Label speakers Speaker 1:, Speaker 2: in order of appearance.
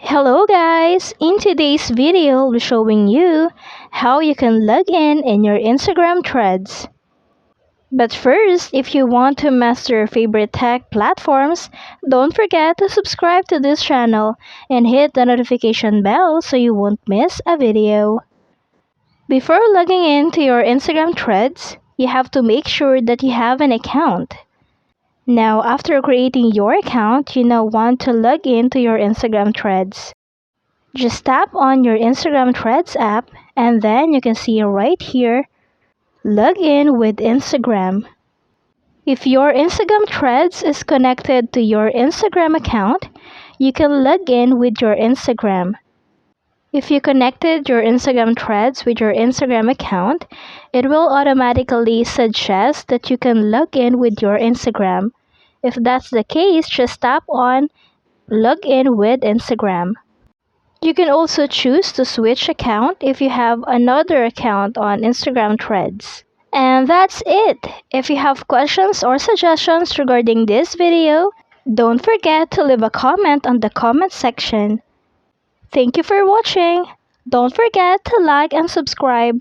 Speaker 1: Hello guys! In today's video, we're showing you how you can log in your Instagram threads. But first, if you want to master your favorite tech platforms, don't forget to subscribe to this channel and hit the notification bell so you won't miss a video. Before logging into your Instagram threads, you have to make sure that you have an account. Now, after creating your account, you now want to log into your Instagram threads. Just tap on your Instagram Threads app and then you can see right here, log in with Instagram. If your Instagram Threads is connected to your Instagram account, you can log in with your Instagram. If you connected your Instagram Threads with your Instagram account, it will automatically suggest that you can log in with your Instagram. If that's the case, just tap on log in with Instagram. You can also choose to switch account if you have another account on Instagram Threads. And that's it. If you have questions or suggestions regarding this video, don't forget to leave a comment on the comment section. Thank you for watching. Don't forget to like and subscribe.